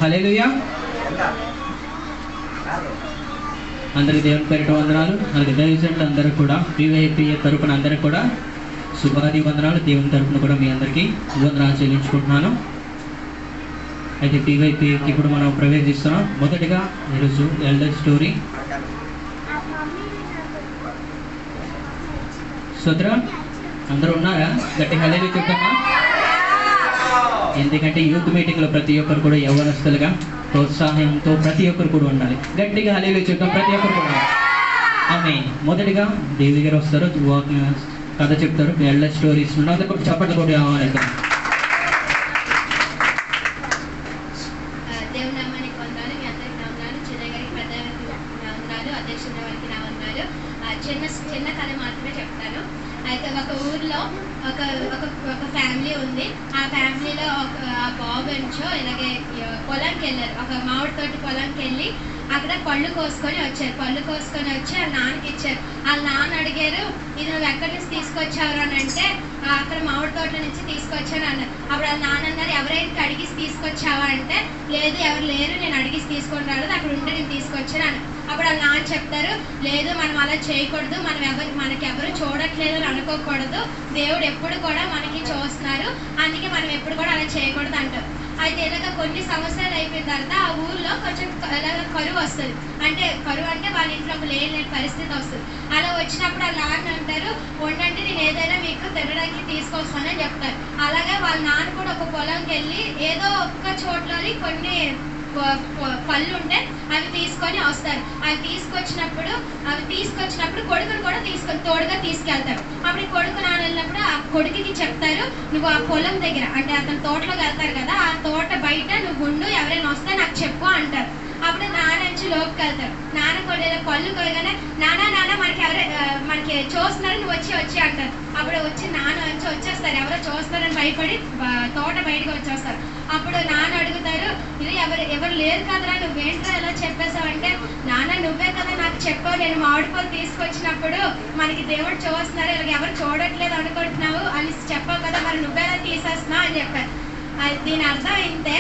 హల్లెలూయా. అందరికి దేవుని పేరిట వందనాలు. అలాగే దైవజనులు అందరూ కూడా PYP తరపున అందరూ కూడా శుభాది వందనాలు. దేవుని తరపున కూడా మీ అందరికీ వందనాలు చెల్లించుకుంటున్నాను. అయితే PYPకి ఇప్పుడు మనం ప్రవేశిస్తున్నాం. మొదటిగా ఈరోజు ఎల్డర్ స్టోరీ. సోదరా అందరూ ఉన్నారా? గట్టి హల్లెలూయా చెప్తామా? ఎందుకంటే యూత్ మీటింగ్లో ప్రతి ఒక్కరు కూడా యవ్వనస్తులుగా ప్రోత్సాహంతో ప్రతి ఒక్కరు కూడా ఉండాలి. గట్టిగా హల్లెలూయా చెప్తాం ప్రతి ఒక్కరు కూడా. ఆమేన్. మొదటిగా దేవి గారు వస్తారు, కథ చెప్తారు. ఎల్డర్ స్టోరీస్ నుండి అందరూ కూడా చప్పట్లు కూడా కావాలి. చిన్న కథ మాత్రమే చెప్తాను. అయితే ఒక ఊర్లో ఒక ఫ్యామిలీ ఉంది. ఆ ఫ్యామిలీలో ఒక బాబు ఎంచో ఇలాగే పొలంకి వెళ్ళారు. ఒక మామిడి తోటి పొలంకి వెళ్ళి అక్కడ పళ్ళు కోసుకొని వచ్చారు. పళ్ళు కోసుకొని వచ్చి వాళ్ళ నాన్నకి ఇచ్చారు. వాళ్ళ నాన్న అడిగారు, ఇది నువ్వు ఎక్కడి నుంచి తీసుకొచ్చారు అని అంటే, అక్కడ మామిడి తోట నుంచి తీసుకొచ్చాను అన్నారు. అప్పుడు వాళ్ళ నాన్న అన్నారు, ఎవరైనా అడిగిసి తీసుకొచ్చావా అంటే, లేదు ఎవరు లేరు, నేను అడిగిసి తీసుకొని రాలేదు, అక్కడ ఉంటే నేను తీసుకొచ్చాను అన్నారు. అప్పుడు వాళ్ళ నాన్న చెప్తారు, లేదు మనం అలా చేయకూడదు, మనకెవరు చూడట్లేదు అని అనుకోకూడదు, దేవుడు ఎప్పుడు కూడా మనకి చూస్తున్నారు, అందుకే మనం ఎప్పుడు కూడా అలా చేయకూడదు అంటారు. అయితే ఇలాగ కొన్ని సంవత్సరాలు అయిపోయిన తర్వాత ఆ ఊర్లో కొంచెం ఇలాగ కరువు వస్తుంది. అంటే కరువు అంటే వాళ్ళ ఇంట్లో లేని పరిస్థితి వస్తుంది. అలా వచ్చినప్పుడు వాళ్ళ నాన్న అంటారు, ఉండండి నేను ఏదైనా మీకు తినడానికి తీసుకొస్తానని చెప్తారు. అలాగే వాళ్ళ నాన్న కూడా ఒక పొలంకి వెళ్ళి ఏదో ఒక్క చోట్లోని కొన్ని పళ్ళు ఉంటే అవి తీసుకొని వస్తారు. అవి తీసుకొచ్చినప్పుడు కొడుకుని కూడా తోడుగా తీసుకెళ్తారు. అప్పుడు కొడుకు నాన్న వెళ్ళినప్పుడు ఆ కొడుకుకి చెప్తారు, నువ్వు ఆ పొలం దగ్గర అంటే అతని తోటలోకి వెళ్తారు కదా, ఆ తోట బయట నువ్వు ఉండు, ఎవరైనా వస్తే నాకు చెప్పు అంటారు. అప్పుడు నాన్న నుంచి లోపుకి వెళ్తారు. నాన్న కూడా పళ్ళు కొయ్యగానే నాన్న మనకి చూస్తున్నారు, నువ్వు వచ్చి అంటారు. అప్పుడు వచ్చి నాన్న నుంచి వచ్చేస్తారు. ఎవరో చూస్తారని భయపడి తోట బయటకు వచ్చేస్తారు. అప్పుడు నాన్న అడుగుతారు, ఇది ఎవరు లేరు కదరా, నువ్వేంట్రా ఎలా చెప్పేసావంటే, నాన్న నువ్వే కదా నాకు చెప్పావు, నేను మామిడిపళ్ళు తీసుకొచ్చినప్పుడు మనకి దేవుడు చూస్తున్నారు, ఇలా ఎవరు చూడట్లేదు అనుకుంటున్నావు అని చెప్పావు కదా, మరి నువ్వెలా తీసేస్తున్నావు అని చెప్పారు. దీని అర్థం ఇంతే,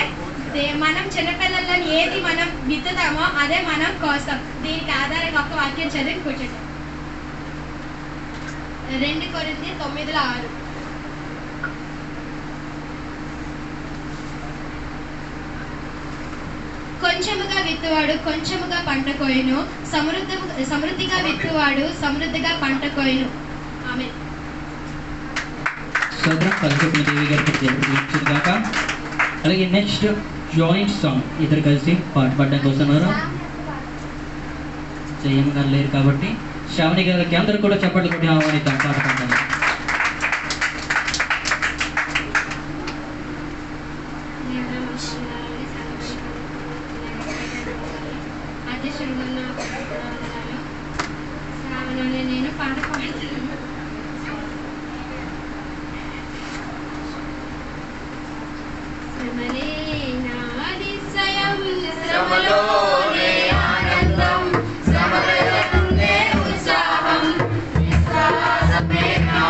మనం చిన్నపిల్లల్లో ఏది మనం విత్తుతామో అదే మనం కోస్తాం. దీనికి ఆధారంగా ఒక వాక్యం చదివి కూర్చుంటాం. 2 కొరింథీ 9:6. కొంచెముగా విత్తువాడు కొంచెముగా పంట కోయును, సమృద్ధిగా విత్తువాడు సమృద్ధిగా పంట కోయును. ఆమేన్. అలాగే నెక్స్ట్ జాయింట్ సాంగ్ ఇద్దరు కలిసి పాడడానికి వస్తున్నారు. జయమ్మ గారు లేరు కాబట్టి శ్రావణి గారికి అందరూ కూడా చప్పట్లు కొట్టి ఆహ్వానిద్దాం, పాడుకుంటాను. నేను పాట పాడుతాను. శ్రమలోనే ఆనందం, శ్రమలయందే ఉత్సాహం, విశ్వాసమే నా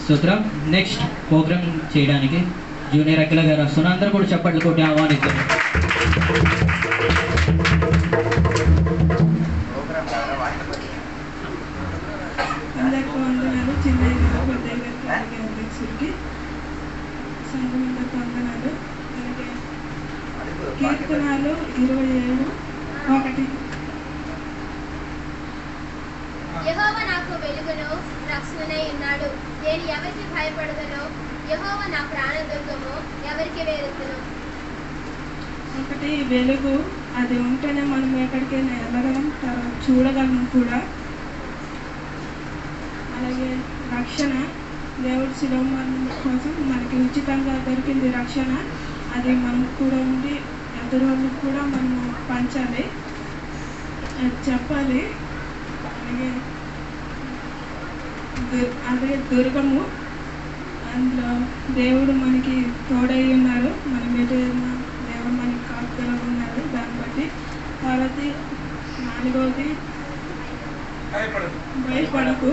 స్తోత్రం. నెక్స్ట్ ప్రోగ్రామ్ చేయడానికి జూనియర్ అఖిల గారు వస్తున్నారు. అందరూ కూడా చప్పట్లు కొట్టి ఆహ్వానిస్తారు. అందరికీ వందనాలు. చిన్నయ్య గారు, పెద్దయ్య గారికి, అలాగే అధ్యక్షుడికి సంఘమందరికి వందనాలు. అలాగే కీర్తనాలు 27:1. యెహోవా నాకు వెలుగును రక్షణనై ఉన్నాడు. నేను ఎవరికి భయపడదనో, యెహోవా నా ప్రాణదుర్గము, ఎవరికి వేరెత్తును. ఒకటి వెలుగు, అది ఉంటేనే మనం ఎక్కడికైనా వెళ్ళగలం, తర్వాత చూడగలం కూడా. అలాగే రక్షణ, దేవుడి శిలువ మరణం కోసం మనకి ఉచితంగా దొరికింది రక్షణ. అది మనం కూడా ఉండి ఎదురు వాళ్ళకి కూడా మనము పంచాలి, అది చెప్పాలి. అదే దుర్గము, అందులో దేవుడు మనకి తోడై ఉన్నారు, మనం ఎటు దేవుడు మనకి కాపుదల ఉన్నారు. దాన్ని బట్టి తర్వాత 4వది భయపడకు.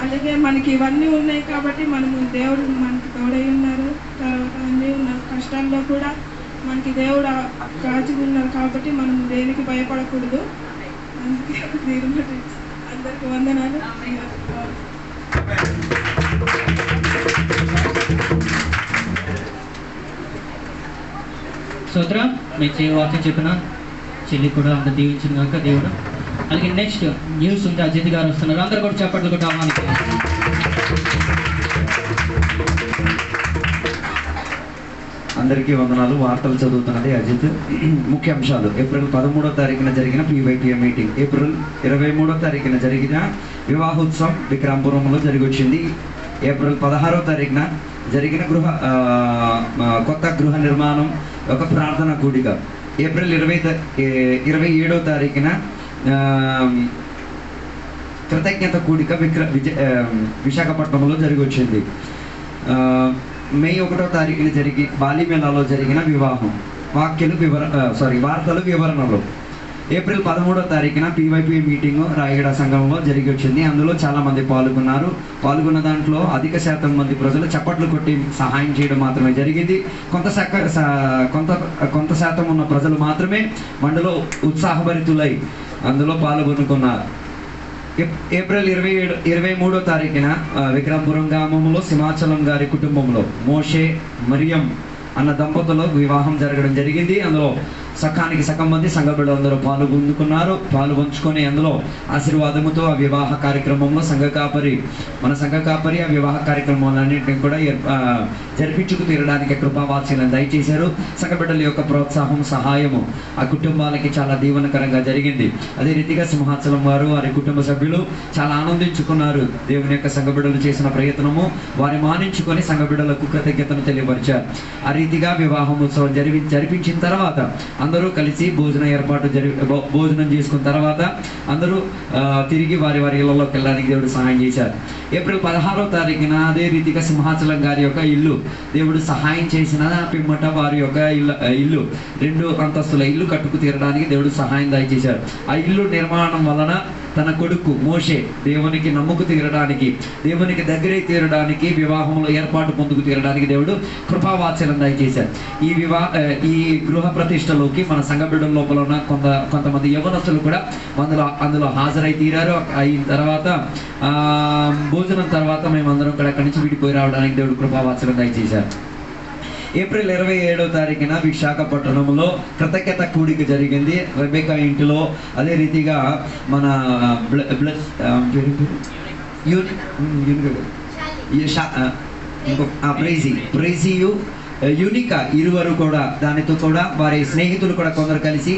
అలాగే మనకి ఇవన్నీ ఉన్నాయి కాబట్టి మనము దేవుడు మనకి తోడై ఉన్నారు. తర్వాత అన్నీ ఉన్న కష్టాల్లో కూడా మనకి దేవుడు కాచి ఉన్నారు కాబట్టి మనం దేనికి భయపడకూడదు. అందుకే దీని బట్టి అందరికి వందనాలు. స్తోత్రం. మీకు వాక్యం చెప్పిన చెల్లి కూడా అంత దీవించిన కాక దేవుడు. అలాగే నెక్స్ట్ న్యూస్ ఉంది, అజిత్ గారు వస్తున్నారు. అందరూ కూడా చప్పట్లు కూడా ఆహ్వానిస్తారు. అందరికీ వందనాలు. వార్తలు చదువుతున్నది అజిత్. ముఖ్యాంశాలు: ఏప్రిల్ 13వ తారీఖున జరిగిన PYPM మీటింగ్. ఏప్రిల్ 23వ తారీఖున జరిగిన వివాహోత్సవం విక్రాంపురంలో జరిగొచ్చింది. ఏప్రిల్ 16వ తారీఖున జరిగిన కొత్త గృహ నిర్మాణం ఒక ప్రార్థన కూడిక. ఏప్రిల్ 27వ తారీఖున కృతజ్ఞత కూడిక విశాఖపట్నంలో జరిగొచ్చింది. మే 1వ తారీఖున బాలిమేళాలో జరిగిన వివాహం. వార్తలు వివరణలు. ఏప్రిల్ 13వ తారీఖున PYPM మీటింగ్ రాయగడ సంఘంలో జరిగి వచ్చింది. అందులో చాలా మంది పాల్గొన్న దాంట్లో అధిక శాతం మంది ప్రజలు చప్పట్లు కొట్టి సహాయం చేయడం మాత్రమే జరిగింది. కొంత శాతం ఉన్న ప్రజలు మాత్రమే మండలో ఉత్సాహభరితులై అందులో పాల్గొనుకున్నారు. ఏప్రిల్ 23వ తారీఖున విక్రమపురం గ్రామంలో సింహాచలం గారి కుటుంబంలో మోషే మరియం అన్న దంపతులు వివాహం జరగడం జరిగింది. అందులో సకానికి సగం మంది సంఘ బిడ్డలందరూ పాల్గొంచుకొని అందులో ఆశీర్వాదముతో ఆ వివాహ కార్యక్రమంలో మన సంఘ కాపరి ఆ వివాహ కార్యక్రమాలన్నింటినీ కూడా జరిపించుకు తీరడానికి కృపావాత్సల్యం దయచేశారు. సంఘ బిడ్డల యొక్క ప్రోత్సాహం, సహాయము ఆ కుటుంబాలకి చాలా దీవెనకరంగా జరిగింది. అదే రీతిగా సింహాచలం వారు వారి కుటుంబ సభ్యులు చాలా ఆనందించుకున్నారు. దేవుని యొక్క సంఘ బిడ్డలు చేసిన ప్రయత్నము వారి మానించుకొని సంఘ బిడ్డలకు కృతజ్ఞతను తెలియపరిచారు. ఆ రీతిగా వివాహం ఉత్సవం జరిపించిన తర్వాత అందరూ కలిసి భోజనం చేసుకున్న తర్వాత అందరూ తిరిగి వారి వారి ఇళ్లలోకి వెళ్ళడానికి దేవుడు సహాయం చేశారు. ఏప్రిల్ 16వ తారీఖున అదే రీతిగా సింహాచలం గారి యొక్క ఇల్లు దేవుడు సహాయం చేసిన పిమ్మట వారి యొక్క ఇల్లు 2 అంతస్తుల ఇల్లు కట్టుకు తీరడానికి దేవుడు సహాయం దయచేశారు. ఆ ఇల్లు నిర్మాణం వలన తన కొడుకు మోషే దేవునికి నమ్ముకు తీరడానికి, దేవునికి దగ్గరై తీరడానికి, వివాహంలో ఏర్పాటు పొందుకు తీరడానికి దేవుడు కృపావాత్సల్యం దయచేశారు. ఈ గృహ ప్రతిష్టలోకి మన సంఘ బిడ్డల లోపల ఉన్న కొంతమంది యవనస్తులు కూడా అందులో హాజరై తీరారు. అయిన తర్వాత భోజనం తర్వాత మేమందరం కూడా అక్కడి నుంచి విడిపోయి రావడానికి దేవుడు కృపావాత్సల్యం దయచేశారు. ఏప్రిల్ 27వ తారీఖున విశాఖపట్నంలో కృతజ్ఞత కూడిక జరిగింది రెబెకా ఇంటిలో. అదే రీతిగా మన ప్రైజియు యూనికా ఇరువురు కూడా దానితో కూడా వారి స్నేహితులు కూడా కొందరు కలిసి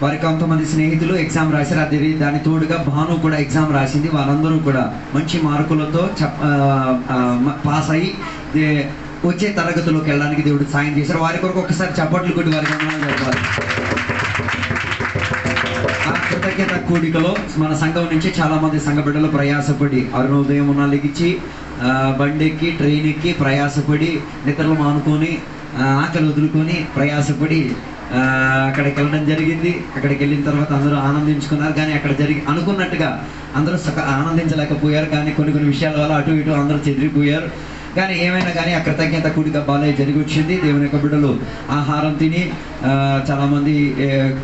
వారి కొంతమంది స్నేహితులు ఎగ్జామ్ రాశారు. అది దాని తోడుగా భాను కూడా ఎగ్జామ్ రాసింది. వారందరూ కూడా మంచి మార్కులతో పాస్ అయ్యి వచ్చే తరగతిలోకి వెళ్ళడానికి దేవుడు సాయం చేశారు. వారి కొరకు ఒకసారి చప్పట్లు కొట్టి వారికి వందనాలు చెప్పాలి. ఆ కృతజ్ఞత కూడికలో మన సంఘం నుంచి చాలా మంది సంఘ బిడ్డలు ప్రయాసపడి అరుణోదయం లెగిచ్చి బండెక్కి ట్రైన్ ఎక్కి ప్రయాసపడి నిద్రలు మానుకొని ఆకలి వదులుకొని ప్రయాసపడి అక్కడికి వెళ్ళడం జరిగింది. అక్కడికి వెళ్ళిన తర్వాత అందరూ ఆనందించుకున్నారు. కానీ అక్కడ అనుకున్నట్టుగా అందరూ ఆనందించలేకపోయారు. కానీ కొన్ని విషయాల వల్ల అటు ఇటు అందరూ చెదిరిపోయారు. కానీ ఏమైనా కానీ ఆ కృతజ్ఞత కూడిక బాగా జరిగి వచ్చింది. దేవుని యొక్క బిడ్డలు ఆహారం తిని చాలామంది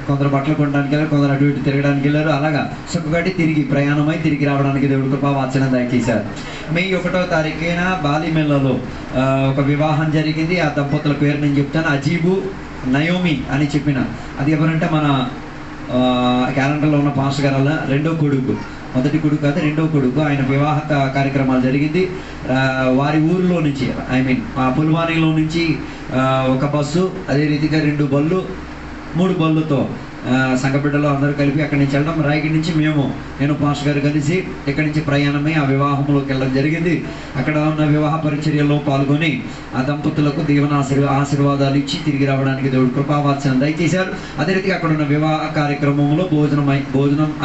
కొందరు బట్టలు కొనడానికి వెళ్ళారు, కొందరు అటు ఇటు తిరగడానికి వెళ్ళారు. అలాగా సుఖగట్టి ప్రయాణమై తిరిగి రావడానికి దేవుడి కృప వాత్సల్యం దయచేశారు. మే 1వ తారీఖున బాలిమెల్లలో ఒక వివాహం జరిగింది. ఆ దంపతుల పేరు నేను చెప్తాను. అజీబు నయోమి అని చెప్పిన. అది ఎవరంటే మన క్యాలెండర్లో ఉన్న పాస్టర్ గారు వల్ల రెండో కొడుకు, మొదటి కొడుకు కాదు రెండో కొడుకు. ఆయన వివాహ కార్యక్రమాలు జరిగింది. వారి ఊరిలో నుంచి పుల్వానీలో నుంచి ఒక బస్సు, అదే రీతిగా 2 బళ్ళు 3 బళ్ళుతో సంఘ బిడ్డలు అందరూ కలిపి అక్కడి నుంచి వెళ్ళడం. రాయగిరి నుంచి నేను పాస్టర్ గారు కలిసి ఇక్కడి నుంచి ప్రయాణమై ఆ వివాహంలోకి వెళ్ళడం జరిగింది. అక్కడ ఉన్న వివాహ పరిచర్యలో పాల్గొని ఆ దంపతులకు దీవెన ఆశీర్వాదాలు ఇచ్చి తిరిగి రావడానికి దేవుడు కృపావాత్సల్యం దయచేశారు. అదే రీతిగా అక్కడ ఉన్న వివాహ కార్యక్రమంలో భోజనం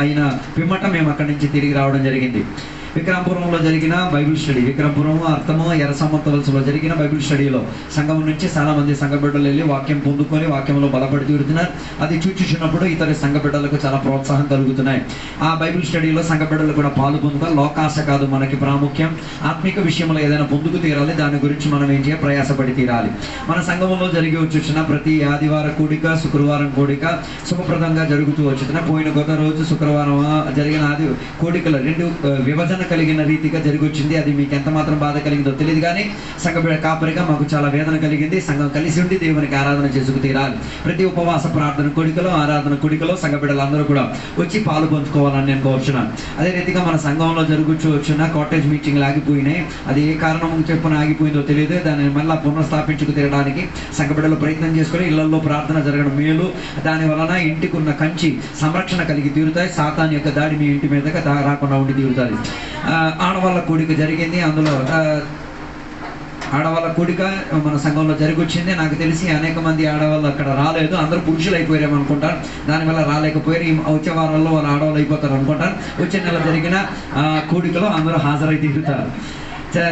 అయిన పిమ్మట మేము అక్కడి నుంచి తిరిగి రావడం జరిగింది. విక్రమపురంలో జరిగిన బైబిల్ స్టడీ, విక్రమపురం అర్థము ఎర్రసమ్మతవలసలో జరిగిన బైబిల్ స్టడీలో సంఘం నుంచి చాలా మంది సంఘ బిడ్డలు వెళ్ళి వాక్యం పొందుకొని వాక్యంలో బలపడి తీరుతున్నారు. అది చూచుచున్నప్పుడు ఇతర సంఘ బిడ్డలకు చాలా ప్రోత్సాహం కలుగుతున్నాయి. ఆ బైబిల్ స్టడీలో సంఘ బిడ్డలు కూడా పాలు పొందుతారు. లోకాశ కాదు మనకి ప్రాముఖ్యం, ఆత్మిక విషయంలో ఏదైనా పొందుకు తీరాలి, దాని గురించి మనం ఏం చేయాలి, ప్రయాసపడి తీరాలి. మన సంఘంలో జరిగి వచ్చుచున్న ప్రతి ఆదివారం కూడిక, శుక్రవారం కూడిక శుభప్రదంగా జరుగుతూ వచ్చుతున్న. పోయిన గత రోజు శుక్రవారం జరిగిన ఆది కూడికలు 2 విభజన కలిగిన రీతిగా జరిగి వచ్చింది. అది మీకు ఎంత మాత్రం బాధ కలిగిందో తెలియదు, కానీ సంఘ కాపరిగా మాకు చాలా వేదన కలిగింది. సంఘం కలిసి ఉండి దేవునికి ఆరాధన చేసుకు తీరాలి. ప్రతి ఉపవాస ప్రార్థన కొడికలో, ఆరాధన కొడికలో సంఘ బిడ్డలందరూ కూడా వచ్చి పాలు పంచుకోవాలని నేను కోరుచున్నాను. అదే రీతిగా మన సంఘంలో జరుగుతున్న కాటేజ్ మీటింగ్లు ఆగిపోయినాయి. అది ఏ కారణం చెప్పున ఆగిపోయిందో తెలియదు. దాన్ని మళ్ళీ పునఃస్థాపించుకు తీరడానికి సంఘ బిడ్డలు ప్రయత్నం చేసుకుని ఇళ్లలో ప్రార్థన జరగడం మేలు. దాని వలన ఇంటికి ఉన్న కంచి సంరక్షణ కలిగి తీరుతాయి. సాతాన్ యొక్క దాడి మీ ఇంటి మీదగా రాకుండా ఉండి తీరుతుంది. ఆడవాళ్ళ కూడిక జరిగింది. అందులో ఆడవాళ్ళ కూడిక మన సంఘంలో జరిగి వచ్చింది. నాకు తెలిసి అనేక మంది ఆడవాళ్ళు అక్కడ రాలేదు, అందరూ పురుషులు అయిపోయారేమో అనుకుంటారు. దానివల్ల రాలేకపోయారు. వచ్చే వారాల్లో వాళ్ళు ఆడవాళ్ళు అయిపోతారు అనుకుంటారు. వచ్చే నెల జరిగిన కూడికలో అందరూ హాజరై తీరుతారు.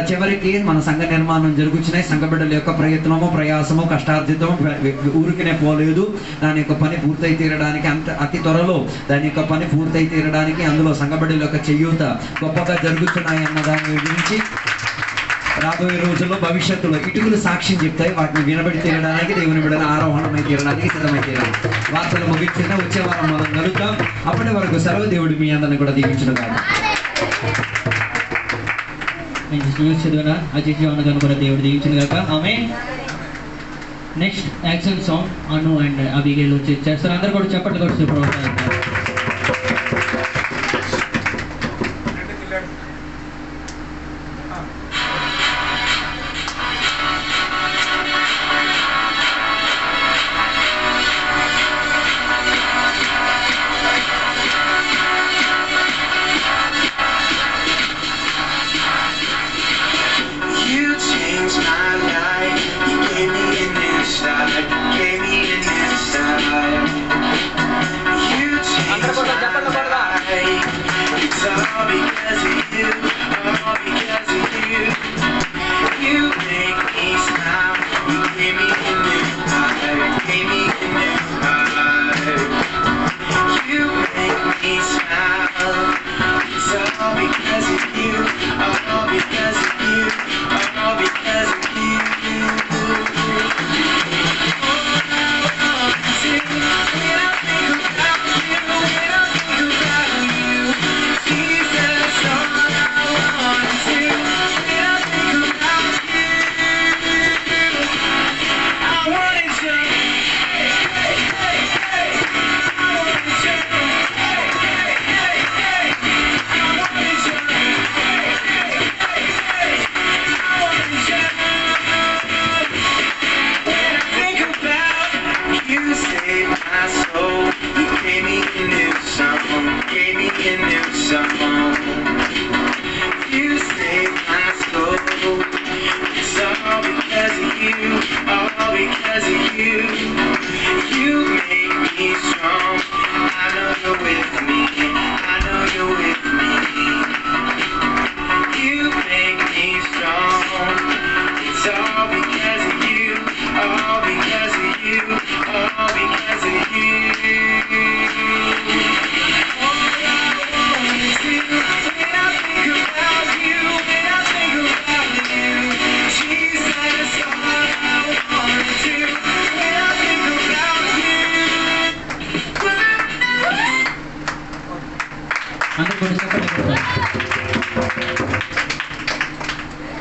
చివరికి మన సంఘ నిర్మాణం జరుగుతున్నాయి. సంఘ బిడ్డల యొక్క ప్రయత్నము, ప్రయాసము, కష్టార్జితము ఊరికినే పోలేదు. దాని యొక్క పని పూర్తయి తీరడానికి అతి త్వరలో దాని యొక్క పని పూర్తయి తీరడానికి అందులో సంఘ బిడ్డల యొక్క చేయూత గొప్పగా జరుగుతున్నాయి అన్న దాని గురించి రాబోయే రోజుల్లో భవిష్యత్తులో ఇటుకలు సాక్ష్యం చెప్తాయి. వాటిని వినబడి తీరడానికి దేవుని బిడ్డల ఆరోహణమై తీరడానికి సిద్ధమై తీరాలి. వార్తలు ముగించిన వచ్చే వారం మనం కలుగుతాం. అప్పటి వరకు సెలవు. దేవుడు మీ అందరిని కూడా దీవించును గాక. న్యూస్ చదివిన అజిత్ జవాన్ గారిని కూడా దేవుడు దీవించును గాక. Amen. Next action song Anu and Abigail వచ్చి చేస్తారు. అందరూ కూడా చెప్పట్లు కొడుతూ ప్రోత్సహిస్తారు. You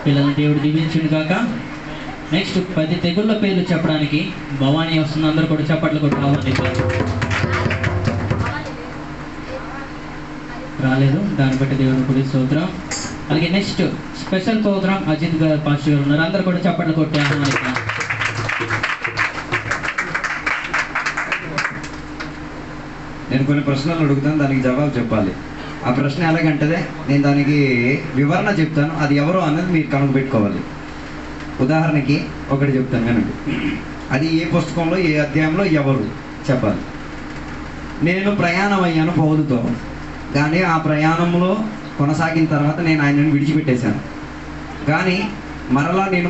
పిల్లల్ని దేవుడు దీవించును గాక. నెక్స్ట్ 10 తెగుళ్ళ పేర్లు చెప్పడానికి భవానీ వస్తుంది. అందరూ కూడా చప్పట్లు కొట్టి రావాలి. రాలేదు, దాన్ని బట్టి దేవుని కూడా స్తోత్రం. అలాగే నెక్స్ట్ స్పెషల్ ప్రోగ్రామ్ అజిత్ గారు పాస్టర్ గారు ఉన్నారు. అందరూ కూడా చప్పట్లు కొట్టి ఆహ్వానిస్తాం. నేను కొన్ని ప్రశ్నలు అడుగుతాను, దానికి జవాబు చెప్పాలి. ఆ ప్రశ్న ఎలాగంటే నేను దానికి వివరణ చెప్తాను, అది ఎవరో అన్నది మీరు కనుగొపెట్టుకోవాలి. ఉదాహరణకి ఒకటి చెప్తాను కనుక, అది ఏ పుస్తకంలో ఏ అధ్యాయంలో ఎవరు చెప్పాలి. నేను ప్రయాణం అయ్యాను పౌలుతో, కానీ ఆ ప్రయాణంలో కొనసాగిన తర్వాత నేను ఆయనను విడిచిపెట్టేశాను. కానీ మరలా నేను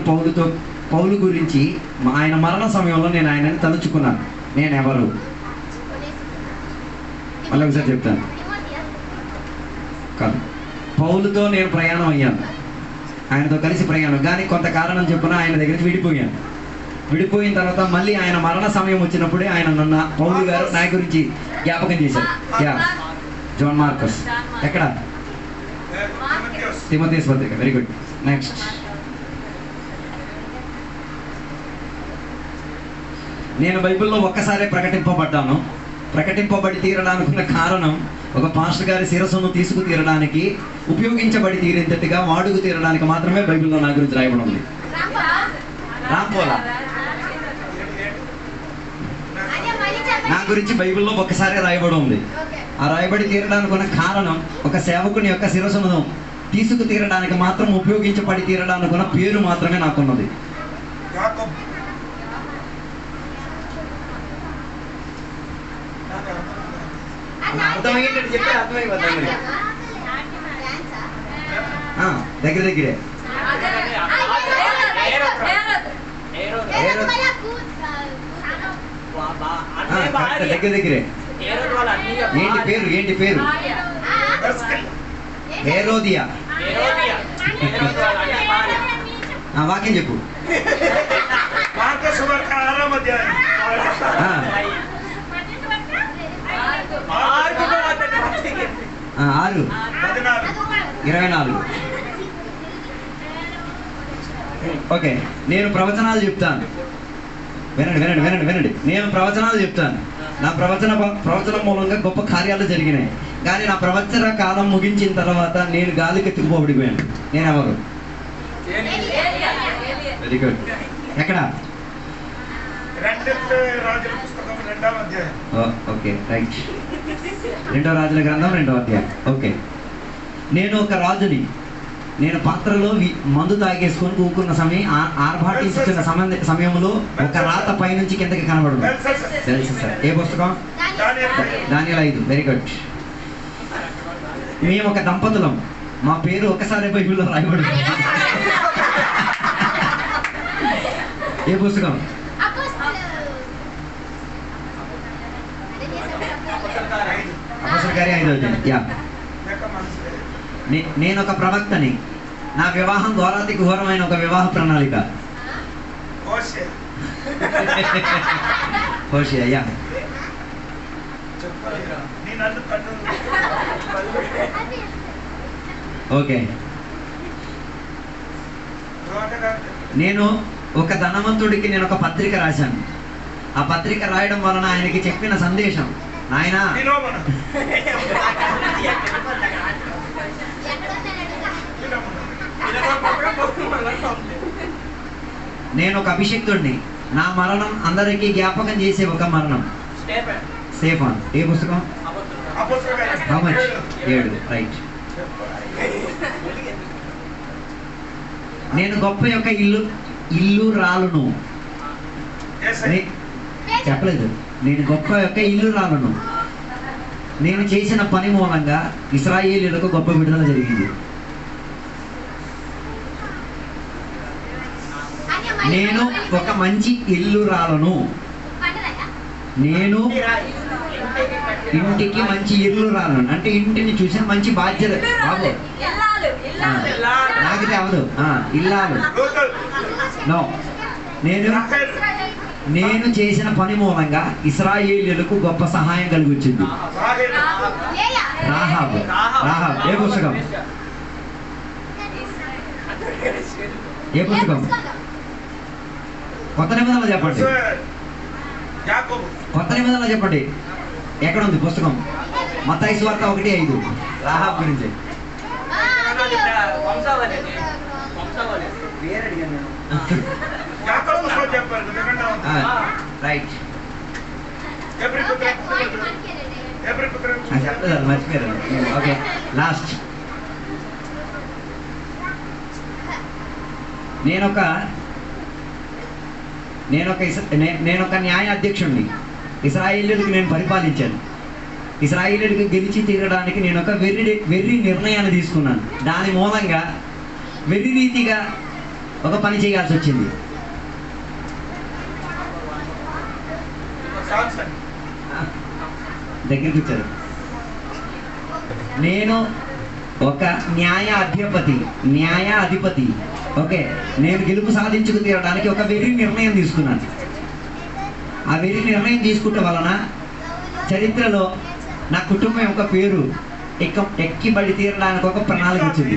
పౌలు గురించి ఆయన మరణ సమయంలో నేను ఆయనని తలుచుకున్నాను. నేను ఎవరు? మళ్ళీ ఒకసారి చెప్తాను. కాదు, పౌలుతో నేను ప్రయాణం అయ్యాను, ఆయనతో కలిసి ప్రయాణం, కానీ కొంత కారణం చెప్పున ఆయన దగ్గర నుంచి విడిపోయాను. విడిపోయిన తర్వాత మళ్ళీ ఆయన మరణ సమయం వచ్చినప్పుడే ఆయన నన్ను పౌలు గారు నా గురించి జ్ఞాపకం చేశారు. Yeah, John Marcus. ఎక్కడ? తిమోథెయుస్ పత్రిక. Very good. నెక్స్ట్, నేను బైబిల్లో ఒక్కసారే ప్రకటింపబడ్డాను. ప్రకటింపబడి తీరడానికి ఉన్న కారణం, ఒక పాస్టర్ గారి శిరస్సును తీసుకు తీరడానికి, ఉపయోగించబడి తీరేంతటిగా వాడుకు తీరడానికి మాత్రమే బైబిల్లో నా గురించి రాయబడి ఉంది. రాంపోలా నా గురించి బైబిల్లో ఒక్కసారే రాయబడి ఉంది. ఆ రాయబడి తీరడానికి ఉన్న కారణం, ఒక సేవకుని యొక్క శిరస్సును తీసుకు తీరడానికి మాత్రం, ఉపయోగించబడి తీరడానికి ఉన్న పేరు మాత్రమే నాకున్నది. అర్థమయ్యేటట్టు చెప్పే అర్థమైపోతుంది. దగ్గర దగ్గరే దగ్గర దగ్గరే. ఏంటి పేరు? ఏంటి పేరు? హేరోదియా. వాక్యం చెప్పు. 6:24. ఓకే, నేను ప్రవచనాలు చెప్తాను. వినండి వినండి వినండి వినండి. నేను ప్రవచనాలు చెప్తాను. నా ప్రవచనం మూలంగా గొప్ప కార్యాలు జరిగినాయి. కానీ నా ప్రవచన కాలం ముగించిన తర్వాత నేను గాలికి తిరుగుబడిపోయాను. నేను ఎవరు? Very good. ఎక్కడ? Okay, right. 2వ రాజుల గ్రంథం 2వ అధ్యాయం. ఓకే, నేను ఒక రాజుని. నేను పాత్రలో మందు తాగేసుకొని కూకున్న సమయం, ఆర్భాటించుతున్న సమయంలో ఒక రాత పైనుంచి కిందకి కనబడదు. తెలుసు సార్. ఏ పుస్తకం? దానియేలు 5. Very good. మేము ఒక దంపతులం. మా పేరు ఒకసారి బైబిల్లో రాయబడింది. ఏ పుస్తకం? అపోస్తలుల కార్యం 5వ అధ్యాయం. యా. నేను ఒక ప్రవక్తని. నా వివాహం ఘోరాతి ఘోరమైన ఒక వివాహ ప్రణాళిక. హోషేయ. యా. ఓకే, నేను ఒక ధనవంతుడికి నేను ఒక పత్రిక రాశాను. ఆ పత్రిక రాయడం వలన ఆయనకి చెప్పిన సందేశం, ఆయన నేను ఒక అభిషిక్తుడిని. నా మరణం అందరికీ జ్ఞాపకం చేసే ఒక మరణం. స్టెఫాన్. ఏ పుస్తకం? 7. రైట్. నేను గొప్ప యొక్క ఇల్లు రాలును. చెప్పలేదు. నేను గొప్ప యొక్క ఇల్లు రాలును. నేను చేసిన పని మూలంగా ఇశ్రాయేలీయులకు గొప్ప విడుదల జరిగింది. నేను ఒక మంచి ఇల్లు రాలను. నేను ఇంటికి మంచి ఇల్లు రాలను అంటే ఇంటిని చూసి మంచి బాధ్యత. బాబు నాకు అవదు. ఇల్లాలు. నో. నేను చేసిన పని మూలంగా ఇశ్రాయేలీయులకు గొప్ప సహాయం కలిగి వచ్చింది. రాహాబు. ఏ పుస్తకం? ఏ పుస్తకం? కొత్త నిబంధనలు చెప్పండి. కొత్త నిబంధనలు చెప్పండి. ఎక్కడ ఉంది పుస్తకం? మత్తయి సువార్త 1:5 రాహాబ్ గురించి. రైట్ చెప్పలేదు, మర్చిపోయారు. Okay, last. నేనొక న్యాయ అధ్యక్షుడిని. ఇశ్రాయేలీయులకు నేను పరిపాలించాను. ఇశ్రాయేలీయులకు గెలిచి తీరడానికి నేను ఒక వెర్రి నిర్ణయాన్ని తీసుకున్నాను. దాని మూలంగా వెర్రి రీతిగా ఒక పని చేయాల్సి వచ్చింది. దగ్గరికి వచ్చారు. నేను ఒక న్యాయ అధిపతి. ఓకే, నేను గెలుపు సాధించుకు తీరడానికి ఒక వెర్రి నిర్ణయం తీసుకున్నాను. ఆ వెర్రి నిర్ణయం తీసుకుంటే వలన చరిత్రలో నా కుటుంబం యొక్క పేరు ఎక్కిబడి తీరడానికి ఒక ప్రణాళిక వచ్చింది.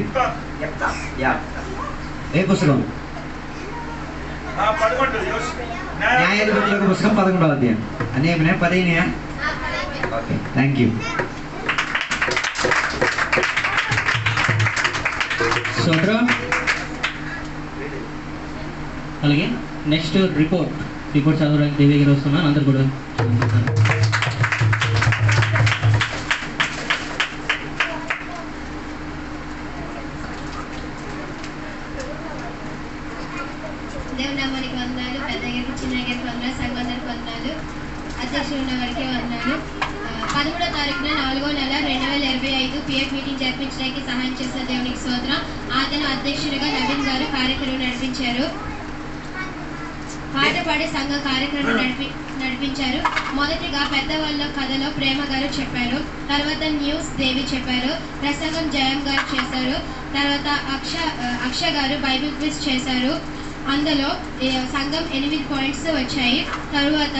ఏ పుస్తకం? న్యాయాధిపతుల పుస్తకం 11వ అధ్యాయం. అనేకనే 10. Okay, thank you. అలాగే నెక్స్ట్ రిపోర్ట్ చదవడానికి దేవి గారు వస్తున్నాను. అందరు కూడా దేవుని నామానికి వందనాలు. పెద్ద గారికి, చిన్న గారికి వందనాలు. సంఘానికి వందనాలు. అధ్యక్షులు ఉన్న వారికి వందనాలు. 13వ తారీఖున 4వ నెల 2025 పిఎఫ్ మీటింగ్ జరిపించడానికి సహాయం చేసిన దేవునికి స్తోత్రం. అతను అధ్యక్షుడిగా నవీన్ గారు కార్యక్రమం నడిపించారు. పాట పాడే సంఘ కార్యక్రమం నడిపించారు. మొదటిగా పెద్దవాళ్ళ కథలో ప్రేమ గారు చెప్పారు. తర్వాత న్యూస్ దేవి చెప్పారు. ప్రసంగం జయం గారు చేశారు. తర్వాత అక్ష గారు బైబిల్ క్విజ్ చేశారు. అందులో సంఘం 8 పాయింట్స్ వచ్చాయి. తరువాత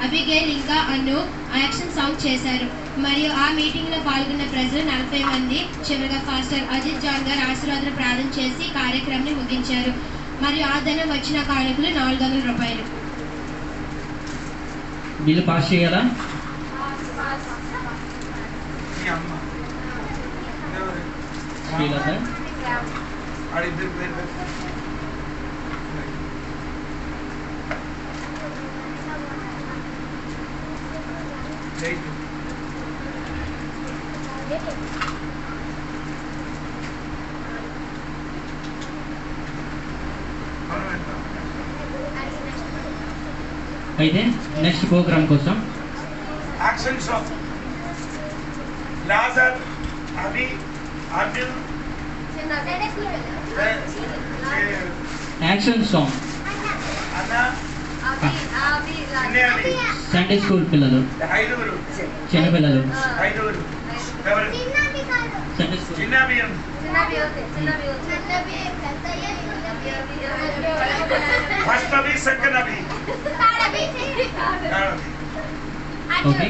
అబిగేల్ ఇంకా అన్ను యాక్షన్ సాంగ్ చేశారు. మరియు ఆ మీటింగ్లో పాల్గొన్న ప్రజలు 40 మంది. చివరిగా ఫాస్టర్ అజిత్ జాన్ గారు ఆశీర్వాదం ప్రార్థన చేసి కార్యక్రమాన్ని ముగించారు. మరియు ఆ ధనం వచ్చిన కానుకలు 400 రూపాయలు. బిల్లు పాస్ చేయాలా? అయితే నెక్స్ట్ ప్రోగ్రామ్ కోసం action song Lazar Abhi Arjun action song Sunday school పిల్లలు, చిన్నపిల్లలు. Sunday school okay.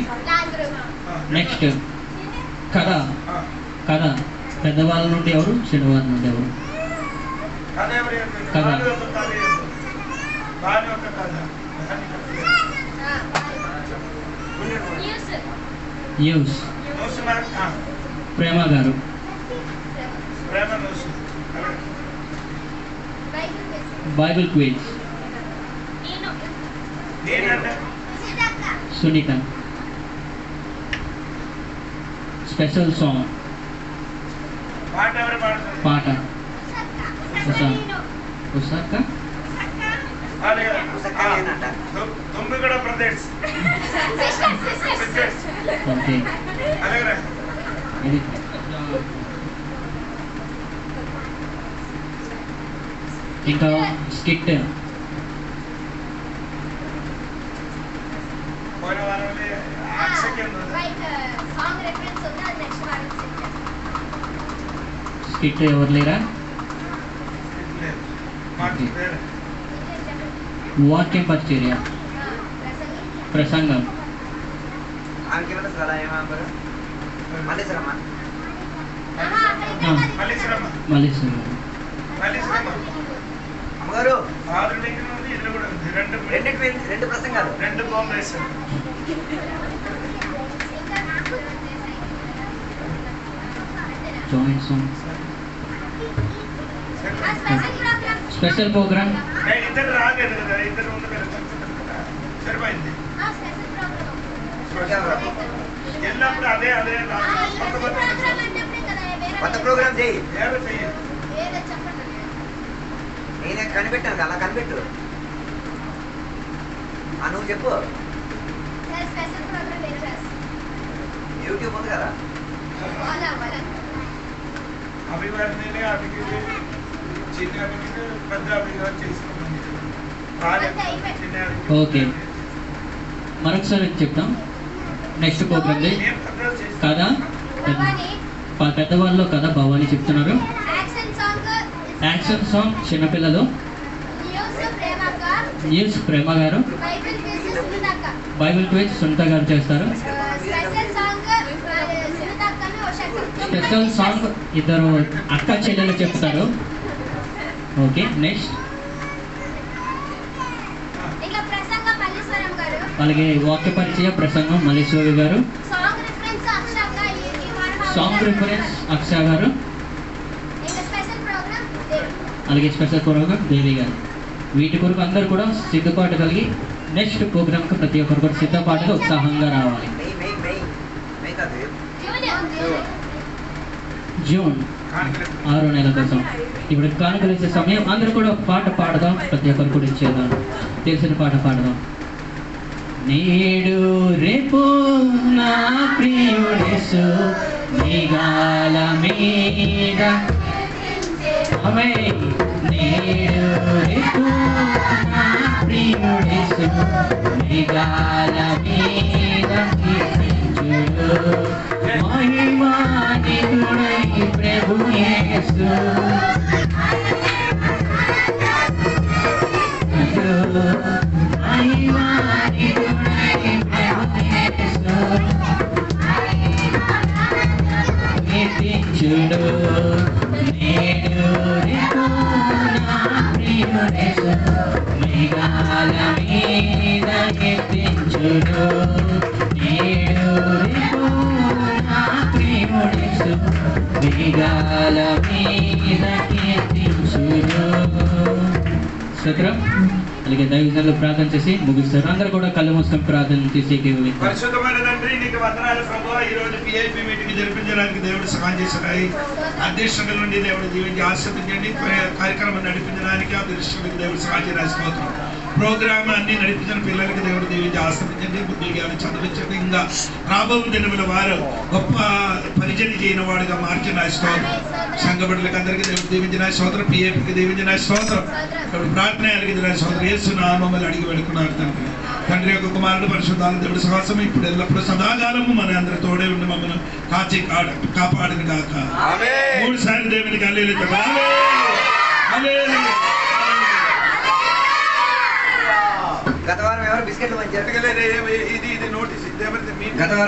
నెక్స్ట్ కథ పెద్దవాళ్ళ నుండి ఎవరు, చిన్నవాళ్ళ నుండి ఎవరు? కథ న్యూస్ ప్రేమ గారు. Bible quiz Sunitha. Special song పాట ఉసాక ఓకే. ఇది ఇంకా స్కిట్ స్కిట్ ఎవరు లేరా? వాక్యం పరిచర్య, ప్రసంగం, మల్లేశ్వరం. మళ్ళీ శ్రమ. అమ్మగారు ఫాదర్ దగ్గర ఉంది, ఇల్లు కూడా ఉంది. రెండు ప్రసంగాలు. 2 బాంబు వేశారు. Joint song special programme. ఇద్దరు రాలేదు కదా, ఇద్దరు ఉంది కదా, సరిపోయింది. ఎల్లప్పుడు అదే అదే కొత్త ప్రోగ్రామ్ చేయి. ఏదో చెయ్యి. నేనే కనిపెట్టాను, అలా కనిపెట్టు. నువ్వు చెప్పు. యూట్యూబ్ ఉంది కదా. అభివర్ణిని అభికి చిన్న అభికి పెద్ద అభిగా చేసుకున్నాను. చిన్న అభికి ఓకే, మరొకసారి చెప్తాం. నెక్స్ట్ ప్రోగ్రామ్ కథ పెద్దవాళ్ళు కథ భవాని చెప్తున్నారు. యాక్షన్ సాంగ్ చిన్నపిల్లలు న్యూస్ ప్రేమ గారు, బైబిల్ క్విజ్ సునీత గారు చేస్తారు. స్పెషల్ సాంగ్ ఇద్దరు అక్క చెల్లెలు చెప్తారు. ఓకే, నెక్స్ట్ అలాగే వాక్య పరిచయ ప్రసంగం మల్లేశ్వరి గారు, సాంగ్ రిఫరెన్స్ అక్ష గారు, అలాగే స్పెషల్ ప్రోగ్రామ్ దేవి గారు. వీటి కొరకు అందరూ కూడా సిద్ధపాటు కలిగి నెక్స్ట్ ప్రోగ్రామ్కి ప్రతి ఒక్కరు కూడా సిద్ధపాటుగా ఉత్సాహంగా రావాలి. జూన్ 6వ నెల కోసం ఇప్పుడు కానుకలు ఇచ్చే సమయం. అందరూ కూడా ఒక పాట పాడదాం, ప్రతి ఒక్కరు కూడా ఇచ్చేద్దాం, తెలిసిన పాట పాడదాం. నేడు రేపు నా ప్రియుడేసు మేఘాల మీద, నేడు రేపు నా ప్రియుడేసు మేఘాల మీద కీర్తించుడు, మహిమానితుడై ప్రభు యేసు కీర్తించుడు, నేడు రేపు నా ప్రియుడేసు మేఘాల మీద కీర్తించుడు, నేడు రేపు నా ప్రియుడేసు మేఘాల మీద కీర్తించుడు. స్తోత్రం. అలాగే దైవజనులు ప్రార్థన చేసి ముగిస్తారు. అందరూ కూడా కళ్ళు మూసుకొని ప్రార్థన చేసి పరిశుద్ధమైన తండ్రి నీకు వందనాలు ప్రభువా. ఈ రోజు పిఐపి మీటింగ్ జరిపించడానికి దేవుడు సహాయం చేశాయి. అధ్యక్షుల నుండి దేవుడు దీవించి ఆశీర్వదించండి. కార్యక్రమం నడిపించడానికి అధ్యక్షుడికి దేవుడు సహాయం చేయడం. ప్రోగ్రామ్ అన్ని నడిపించిన పిల్లలకి దేవుడు దీవించి ఆశీర్వదించండి. బుద్ధి జ్ఞానం చదివించండి. ఇంకా రాబో దినముల వారు గొప్ప పరిచయం చేయని వాడుగా మార్చిన స్తోత్రం. సంఘ బిడ్డలకు అందరికీ దేవుడు దీవించిన స్తోత్రం. పిఐపికి దీవించిన స్తోత్రం. ప్రార్థన అడిగిన స్తోత్రం. యేసు నామములో అడిగి పెడుకున్నారు తండ్రి. తండ్రి యొక్క కుమారుడు పరిశుద్ధాత్మ దేవుడి సహవాసం ఇప్పుడు ఎల్లప్పుడూ సదాకాలము మన అందరి తోడే ఉండి మమ్మల్ని కాచి కాపాడును గాక. 3 సార్లు దేవునికి హల్లెలూయా. గత వారం ఎవరు బిస్కెట్లు పంచారు? ఇది నోటీస్. గత వారం